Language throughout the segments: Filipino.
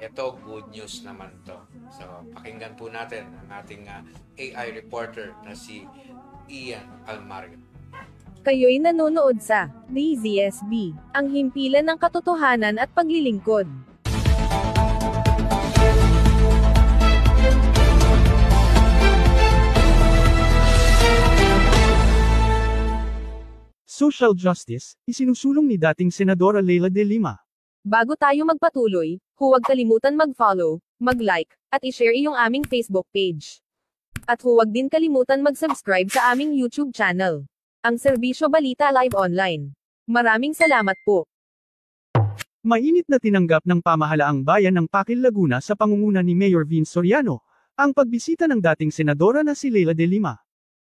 Ito, good news naman to. So, pakinggan po natin ang ating AI reporter na si Ian Almario. Kayo'y nanonood sa DZSB, ang himpilan ng katotohanan at paglilingkod. Social justice, isinusulong ni dating Senadora Leila de Lima. Bago tayo magpatuloy, huwag kalimutan mag-follow, mag-like, at i-share iyong aming Facebook page. At huwag din kalimutan mag-subscribe sa aming YouTube channel, ang Serbisyo Balita Live Online. Maraming salamat po. Mainit na tinanggap ng pamahalaang bayan ng Pakil Laguna sa pangunguna ni Mayor Vince Soriano, ang pagbisita ng dating senadora na si Leila de Lima.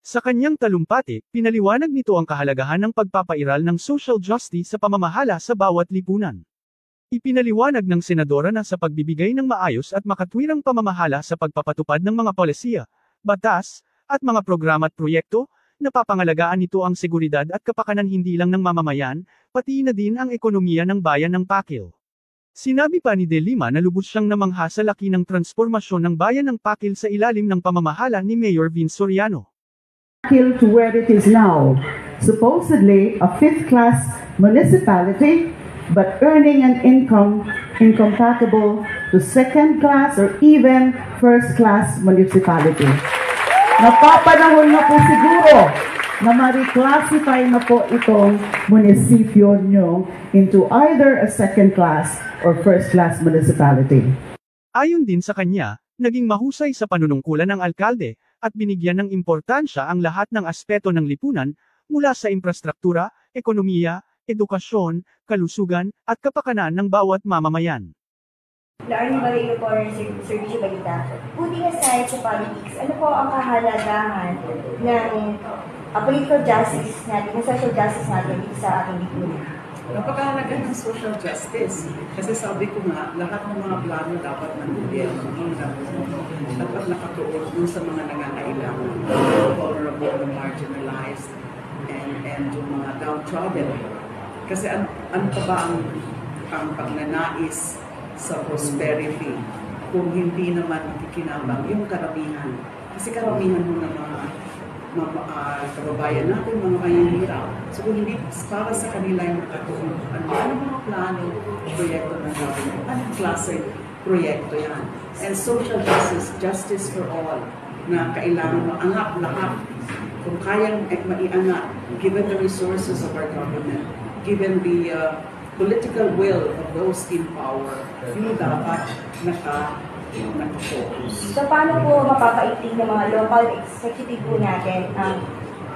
Sa kanyang talumpati, pinaliwanag nito ang kahalagahan ng pagpapairal ng social justice sa pamamahala sa bawat lipunan. Ipinaliwanag ng senadora na sa pagbibigay ng maayos at makatwirang pamamahala sa pagpapatupad ng mga polisiya, batas, at mga programa at proyekto, napapangalagaan nito ang seguridad at kapakanan hindi lang ng mamamayan, pati na din ang ekonomiya ng bayan ng Pakil. Sinabi pa ni De Lima na lubos siyang namangha sa laki ng transformasyon ng bayan ng Pakil sa ilalim ng pamamahala ni Mayor Vince Soriano. Pakil to where it is now, supposedly a fifth-class municipality, but earning an income incompatible to second-class or even first-class municipality. Napapanahon na po siguro na ma-reclassify na po itong munisipyo nyo into either a second-class or first-class municipality. Ayon din sa kanya, naging mahusay sa panunungkulan ng alkalde, at binigyan ng importansya ang lahat ng aspeto ng lipunan, mula sa infrastruktura, ekonomiya, edukasyon, kalusugan, at kapakanan ng bawat mamamayan. Arnie Barreiro po ng Serbisyo Balita. Putting aside sa politics, ano po ang kahalagahan ng political justice natin, ng social justice natin dito sa ating lipunan? Napakahalaga ng social justice. Kasi sabi ko nga, lahat ng mga plano dapat ng gobyerno, dapat nakatuon dun sa mga nangangailangan, vulnerable, the marginalized, and yung mga downtrodden. Kasi ano pa ba ang pagnanais sa prosperity kung hindi naman makikinabang yung karamihan? Kasi karamihan mo ng mga kababayan natin, mga mahihirap. So kung hindi para sa kanila yung makatuon, ano mga plano, proyekto ng government, anong klase proyekto yan? And social justice, justice for all, na kailangan maangat lahat. Kung kayang maiangat, given the resources of our government, given the political will of those in power, yun dapat naka-focus. So paano po mapapaitig ng mga local executive po natin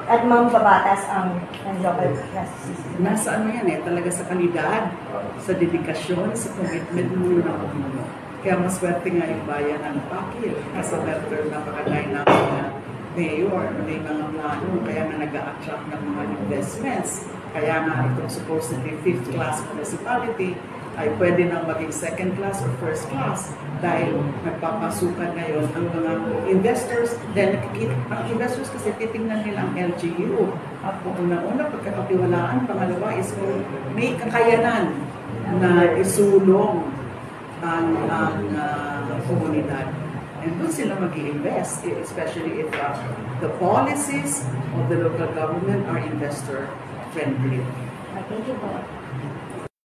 at mambabatas ang local justice system? Nasa ano yan talaga sa kalidad, sa dedikasyon, sa commitment mo ng umuno. Kaya maswerte nga yung bayan ng Pakil. Kasi napaka-dynamic na mayor, may mga plano, kaya nga nag-a-attract ng mga investments. Kaya nga itong supposedly fifth-class municipality ay pwede nang maging second-class or first-class dahil nagpapasukan ngayon ang mga investors. Dahil ang investors kasi titingnan nila ang LGU. At una-una, pagkakatiwalaan, pangalawa is may kakayanan na isulong ang komunidad. And doon sila mag-i-invest, especially if the policies of the local government are investor-friendly. Thank you po.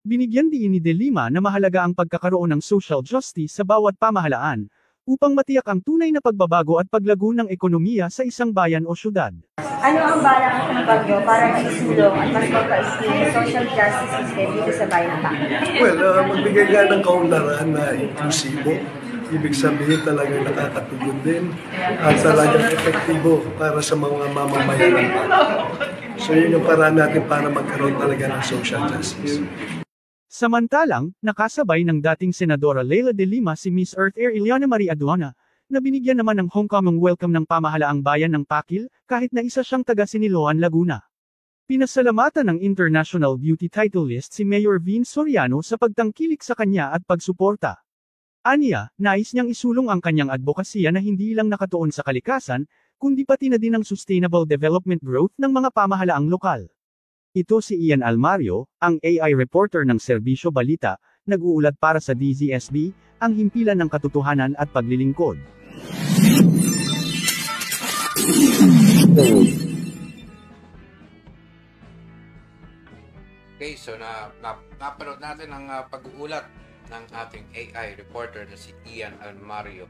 Binigyan din ni De Lima na mahalaga ang pagkakaroon ng social justice sa bawat pamahalaan, upang matiyak ang tunay na pagbabago at paglago ng ekonomiya sa isang bayan o syudad. Ano ang balak ng bagyo para maisulong at mas magpaisip ng social justice system dito sa bayan ng Pakil? Well, magbigay ka ng kaunlaran na inklusibo. Ibig sabihin talagang nakakatulong din at talagang epektibo para sa mga mamamayan ng Pakil. So yun yung paraan natin para magkaroon talaga ng social justice. Samantalang, nakasabay ng dating Senadora Leila de Lima si Miss Earth Air Ileana Marie Aduana, na binigyan naman ng homecoming welcome ng pamahalaang bayan ng Pakil, kahit na isa siyang taga Siniloan, Laguna. Pinasalamatan ng International Beauty Title List si Mayor Vince Soriano sa pagtangkilik sa kanya at pagsuporta. Aniya, nais niyang isulong ang kanyang advokasya na hindi lang nakatuon sa kalikasan, kundi pati na din ang sustainable development growth ng mga pamahalaang lokal. Ito si Ian Almario, ang AI reporter ng Serbisyo Balita, nag-uulat para sa DZSB, ang himpilan ng katotohanan at paglilingkod. Okay, so napanood natin ang pag-uulat ng ating AI reporter na si Ian Almario